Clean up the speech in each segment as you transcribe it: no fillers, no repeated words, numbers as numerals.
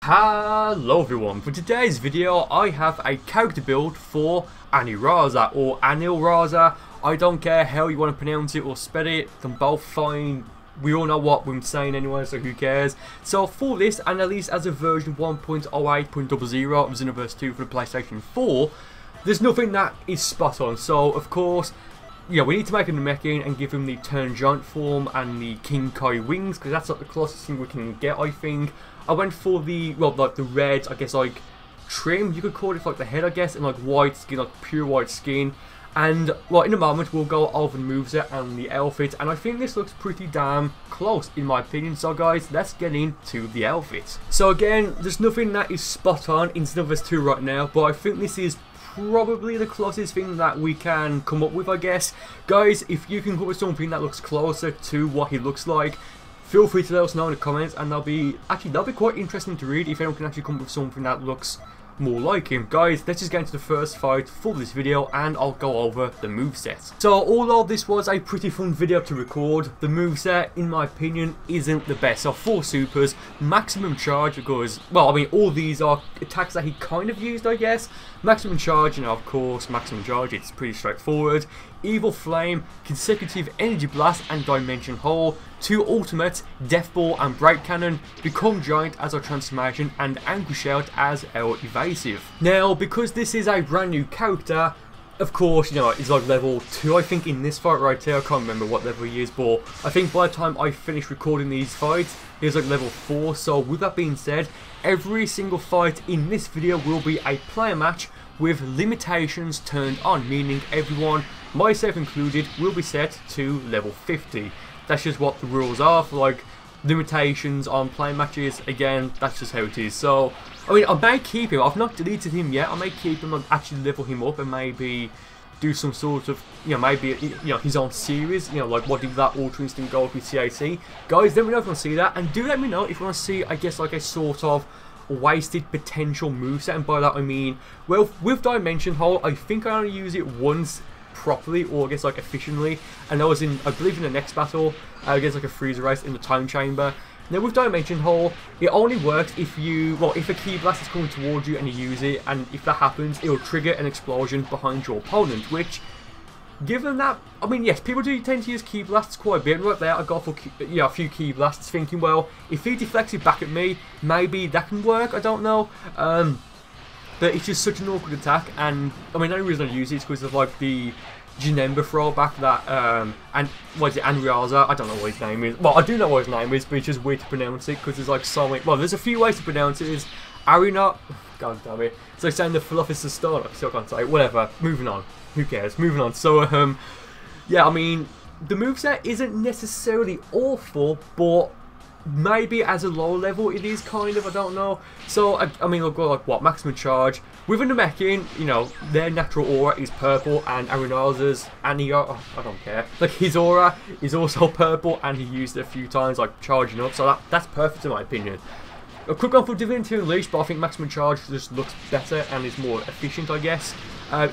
Hello everyone, for today's video I have a character build for Aniraza or Aniraza. I don't care how you want to pronounce it or spell it, they're both fine. We all know what we're saying anyway, so who cares. So for this, and at least as a version 1.08.00 of Xenoverse 2 for the PlayStation 4, there's nothing that is spot on. So of course, yeah, we need to make him the Mechin and give him the turn giant form and the King Kai wings, because that's like the closest thing we can get, I think. I went for the, well, like the red, I guess, like trim, you could call it, like the head, I guess, and like white skin, like pure white skin. And well, in a moment we'll go over the moveset and the outfit, and I think this looks pretty damn close in my opinion. So guys, let's get into the outfit. So again, there's nothing that is spot on in Xenoverse 2 right now, but I think this is probably the closest thing that we can come up with, I guess. Guys, if you can come up with something that looks closer to what he looks like, feel free to let us know in the comments, and that'll be quite interesting to read if anyone can actually come up with something that looks more like him. Guys, let's just get into the first fight for this video, and I'll go over the moveset. So although this was a pretty fun video to record, the moveset, in my opinion, isn't the best. So 4 supers, maximum charge, because, well, I mean, all these are attacks that he kind of used, I guess. Maximum charge, you know, of course, maximum charge, it's pretty straightforward. Evil Flame, consecutive energy blast and dimension hole, 2 ultimates, death ball and break cannon, become giant as our transformation, and anchor shout as our evasive. Now, because this is a brand new character, of course, you know, he's like level 2, I think, in this fight right here. I can't remember what level he is, but I think by the time I finish recording these fights, he's like level 4. So with that being said, every single fight in this video will be a player match with limitations turned on, meaning everyone, myself included, will be set to level 50. That's just what the rules are for like limitations on playing matches. Again, that's just how it is. So I mean, I may keep him. I've not deleted him yet. I may keep him and actually level him up and maybe do some sort of, you know, maybe, you know, his own series, you know, like what did that Ultra Instinct go with CaC. Guys, let me know if you want to see that, and do let me know if you want to see, I guess, like a sort of wasted potential moveset. And by that I mean, well, with Dimension Hole, I think I only use it once properly, or I guess like efficiently, and that was in, I believe, in the next battle, I guess like a freezer race in the time chamber. Now with Dimension Hole, it only works if you, well, if a key blast is coming towards you and you use it, and if that happens, it will trigger an explosion behind your opponent, which, given that, I mean, yes, people do tend to use key blasts quite a bit. Right there, I got for, yeah, a few key blasts, thinking, well, if he deflects it back at me, maybe that can work, I don't know. But it's just such an awkward attack, and I mean, the only reason I use it is because of like the Xenoverse throwback that, and what is it, Aniraza? I don't know what his name is. Well, I do know what his name is, but it's just weird to pronounce it because there's like so many. Well, there's a few ways to pronounce it. Is Arinaza? God damn it! It's like saying the Philosopher's Stone. I still can't say it. Whatever. Moving on. Who cares? Moving on. So, yeah, I mean, the moveset isn't necessarily awful, but maybe as a low level it is kind of, I don't know. So I mean, I've got like what, maximum charge within the Mechin, you know, their natural aura is purple, and Arinaza's oh, I don't care, like his aura is also purple, and he used it a few times like charging up, so that's perfect in my opinion. I could go for Divinity Unleashed, but I think maximum charge just looks better and is more efficient, I guess.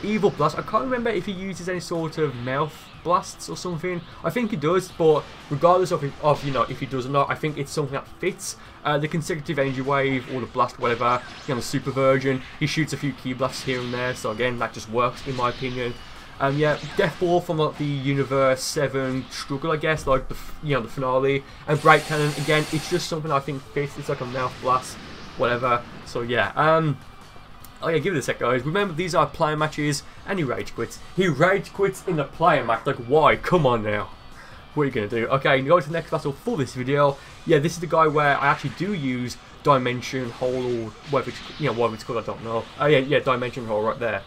Evil Blast, I can't remember if he uses any sort of mouth blasts or something. I think he does, but regardless of you know, if he does or not, I think it's something that fits. The consecutive energy wave or the blast, whatever, you know, the super version, he shoots a few key blasts here and there, so again, that just works in my opinion. Yeah, Death Ball from like the Xenoverse 7 struggle, I guess, like the, you know, the finale, and Break Cannon, again, it's just something I think fits. It's like a mouth blast, whatever. So yeah, oh yeah, give it a sec, guys. Remember, these are player matches, and he rage quits. He rage quits in the player match. Like, why? Come on now. What are you gonna do? Okay, go to the next battle for this video. Yeah, this is the guy where I actually do use Dimension Hole, or whatever it's, you know, whatever it's called, I don't know. Oh yeah, Dimension Hole right there.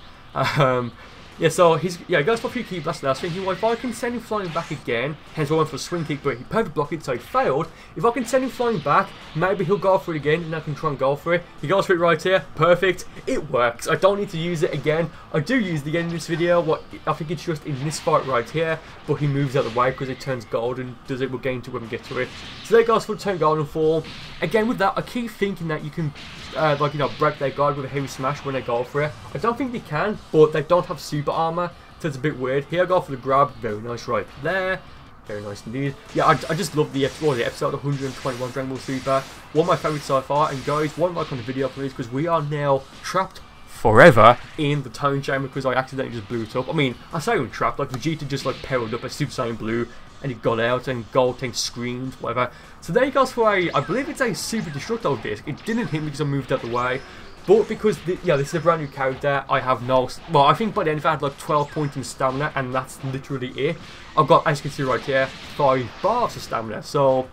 Yeah, so he goes for a few key blasts there. I was thinking, well, if I can send him flying back again, hence I went for a swing kick, but he perfect blocked it, so he failed. If I can send him flying back, maybe he'll go for it again, and I can try and go for it. He goes for it right here, perfect. It works. I don't need to use it again. I do use it again in this video. I think it's just in this fight right here, but he moves out of the way because it turns gold and does it. We'll get into it when we get to it. So there goes for the turn golden form. Again, with that, I keep thinking that you can, like, you know, break their guard with a heavy smash when they go for it. I don't think they can, but they don't have super armor, so it's a bit weird. Here I go for the grab, very nice right there. Very nice indeed. Yeah, I just love the episode 121 Dragon Ball Super. One of my favourites so far. And guys, one like on the video please, because we are now trapped forever in the Tone Chamber because I accidentally just blew it up. I mean, I say I'm trapped, like Vegeta just like powered up a Super Saiyan Blue and he got out and Gold screamed, whatever. So there he goes for I believe it's a Super Destructo disc. It didn't hit me because I moved out the way. But because, this is a brand new character, I have no... Well, I think by the end I had like 12 points in stamina, and that's literally it. I've got, as you can see right here, 5 bars of stamina. So,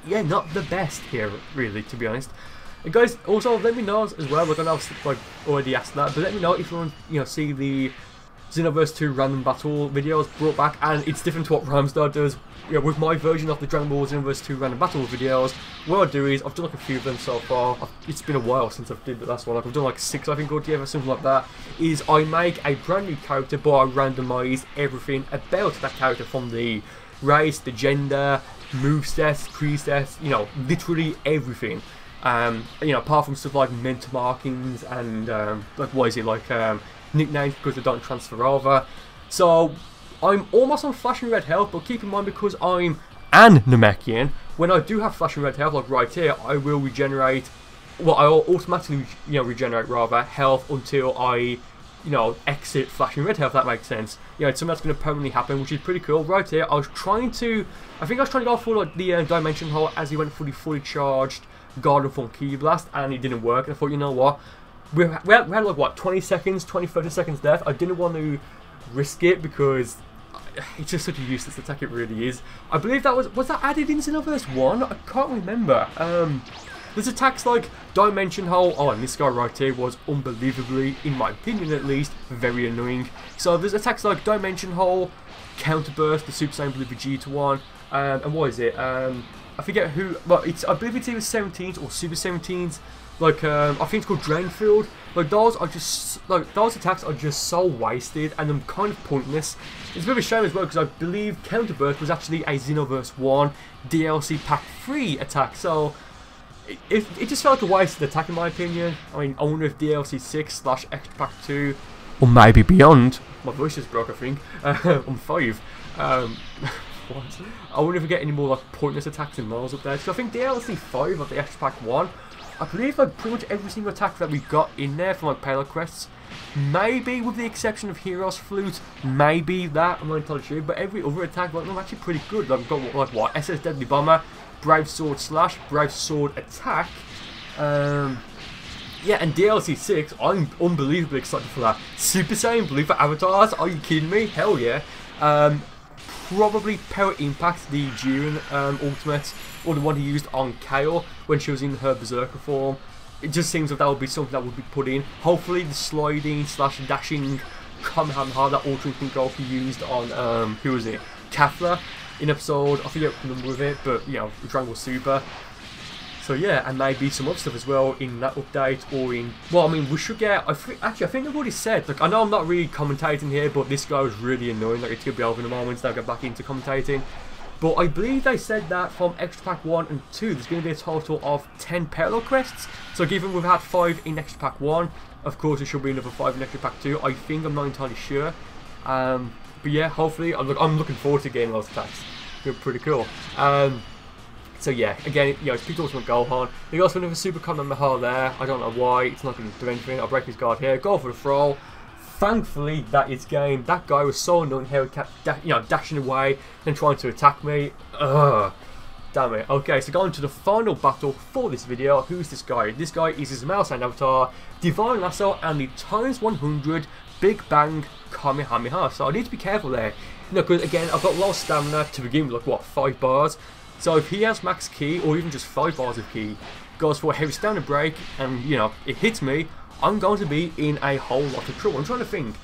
yeah, not the best here, really, to be honest. And guys, also, let me know as well, like I know I've like, already asked that, but let me know if you want to, see the Xenoverse 2 random battle videos brought back, and it's different to what Ramstar does. With my version of the Dragon Ball Xenoverse 2 random battle videos, what I do is, I've done like a few of them so far. It's been a while since I've did the last one. Like I've done like 6 I think altogether, something like that. Is I make a brand new character, but I randomise everything about that character, from the race, the gender, movesets, presets, literally everything. Apart from stuff like mental markings and nicknames, because they don't transfer over. So I'm almost on flashing red health, but keep in mind, because I'm an Namekian, when I do have flashing red health, like right here, I will regenerate. Well, I'll automatically, regenerate rather health until I, exit flashing red health. If that makes sense. It's something that's going to permanently happen, which is pretty cool. Right here, I think I was trying to go for like the dimension hole as he went for the fully charged Garden Form Ki Blast, and it didn't work. And I thought, you know what? We had like what 30 seconds left. I didn't want to risk it because it's just such a useless attack, it really is. I believe that was that added in Xenoverse 1? I can't remember. There's attacks like Dimension Hole. Oh, and this guy right here was unbelievably, in my opinion at least, very annoying. So there's attacks like Dimension Hole, Counterburst, the Super Saiyan Blue Vegeta one, and what is it? I forget who. Well, I believe it's either 17s or Super 17s. Like I think it's called Drain Field. Like those attacks are just so wasted, and I'm kind of pointless. It's a bit of a shame as well, because I believe Counterburst was actually a Xenoverse 1 DLC Pack 3 attack. So it just felt like a wasted attack in my opinion. I mean, I wonder if DLC 6 / Extra Pack 2, or maybe beyond. My voice just broke, I think. On 5. What? I wonder if we get any more like pointless attacks in Mars up there. So I think DLC 5 of the Extra Pack 1. I believe like pretty much every single attack that we got in there from like payload quests, maybe with the exception of Hero's Flute, maybe that, I'm not entirely sure, but every other attack, like, I'm actually pretty good. Like we've got like what, SS Deadly Bomber, Brave Sword Slash, Brave Sword Attack, yeah, and DLC 6, I'm unbelievably excited for that. Super Saiyan Blue for avatars, are you kidding me? Hell yeah. Probably Power Impact, the Jiren ultimate, or the one he used on Kale when she was in her Berserker form. It just seems like that would be something that would be put in. Hopefully the sliding / dashing Kamehameha that Ultra Instinct Goku used on, who was it? Kafla in episode, I forget the number of it, but Dragon Ball Super. So yeah, and maybe some other stuff as well in that update, or in, well, I mean, we should get, I think they've already said, like, I know I'm not really commentating here, but this guy was really annoying, like, it's going to be over in a moment, so I'll get back into commentating. But I believe they said that from Extra Pack 1 and 2, there's going to be a total of 10 parallel quests. So given we've had 5 in Extra Pack 1, of course there should be another 5 in Extra Pack 2, I think, I'm not entirely sure. But yeah, hopefully, I'm looking forward to getting those attacks. They're pretty cool. So yeah, again, it's Peter Ultimate Gohan. He goes for another Super Kamehameha there. I don't know why. It's not going to do anything. I'll break his guard here. Go for the throw. Thankfully, that is game. That guy was so annoying how he kept, dashing away and trying to attack me. Ugh. Damn it. Okay, so going to the final battle for this video. Who's this guy? This guy is his mouse and avatar, Divine Lasso, and the times 100 Big Bang Kamehameha. So I need to be careful there. Because again, I've got low stamina to begin with, like what, 5 bars. So if he has max ki, or even just 5 bars of ki, goes for a heavy standard break, and it hits me, I'm going to be in a whole lot of trouble. I'm trying to think.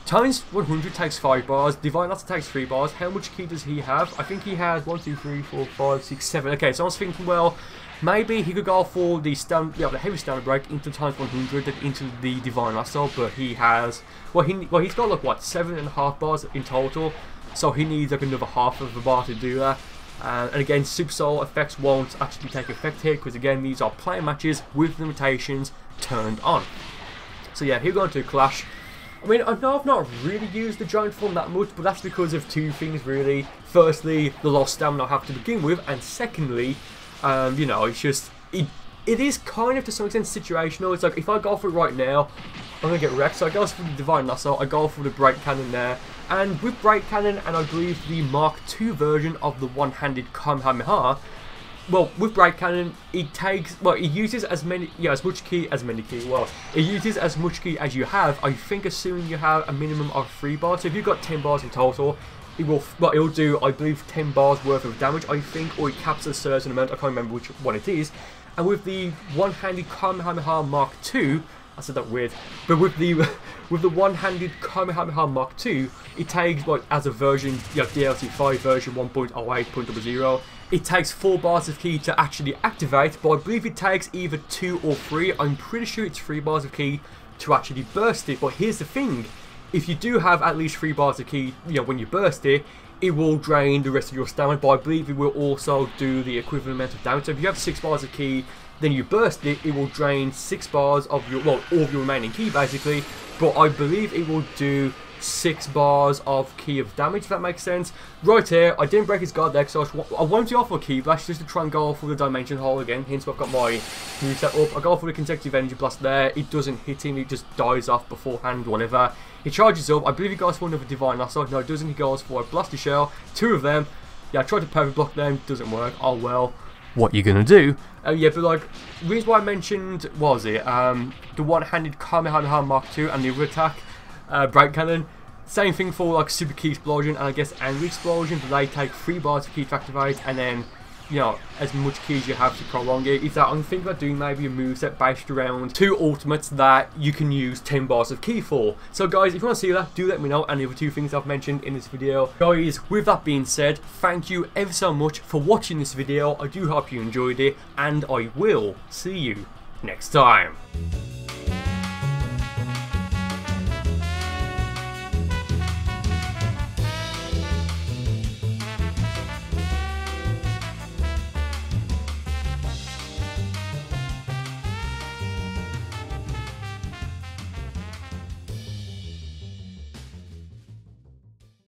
Times 100 takes 5 bars, Divine Lasso takes 3 bars. How much ki does he have? I think he has 1, 2, 3, 4, 5, 6, 7. Okay, so I was thinking, well, maybe he could go for the the heavy standard break into times 100 and into the Divine Lasso, but he has, he's got like what, 7.5 bars in total, so he needs like another half of a bar to do that. And again, Super Soul effects won't actually take effect here, because again, these are player matches with limitations turned on. So yeah, here we're going to clash. I mean, I know I've not really used the giant form that much, but that's because of two things really. Firstly, the lost stamina I have to begin with, and secondly, you know, it's just, it is kind of to some extent situational. It's like, if I go for it right now, I'm going to get wrecked. So I go for the DeviantArt, I go for the Break Cannon there, and with Break Cannon, and I believe the Mark II version of the one-handed Kamehameha, well, with Break Cannon, it takes, well, it uses as many, yeah, as much ki, well, it uses as much ki as you have, I think, assuming you have a minimum of 3 bars. So if you've got 10 bars in total, it will, well, it'll do, I believe, 10 bars worth of damage, I think, or it caps a certain amount, I can't remember which one it is. And with the one-handed Kamehameha Mark II, I said that weird, but with the one-handed Kamehameha Mark II, it takes, like, as a version, you know, DLC 5 version 1.08.00, it takes 4 bars of ki to actually activate, but I believe it takes either 2 or 3. I'm pretty sure it's 3 bars of ki to actually burst it. But here's the thing, if you do have at least 3 bars of ki, you know, when you burst it, it will drain the rest of your stamina, but I believe it will also do the equivalent amount of damage. So if you have 6 bars of ki, then you burst it, it will drain 6 bars of your, well, all of your remaining ki basically, but I believe it will do 6 bars of ki of damage, if that makes sense. Right here, I didn't break his guard there, so I wanted to go for a ki blast just to try and go for the dimension hole again, hence I've got my moveset up. I go for the consecutive energy blast there, it doesn't hit him, it just dies off beforehand, whatever. He charges up, I believe he goes for another DeviantArt, no it doesn't, he goes for a Blaster Shell, 2 of them. Yeah, I tried to perfect block them, doesn't work, oh well. What you gonna do? Yeah, but like, the reason why I mentioned, what was it, the one-handed Kamehameha Mark II and the other attack, Break Cannon, same thing for like Super Ki Explosion and I guess Angry Explosion, but they take 3 bars of ki to activate, and then, you know, as much ki as you have to prolong it. If that, I'm thinking about doing maybe a moveset based around 2 ultimates that you can use 10 bars of ki for. So guys, if you want to see that, do let me know, and the other 2 things I've mentioned in this video. Guys, with that being said, thank you ever so much for watching this video. I do hope you enjoyed it, and I will see you next time.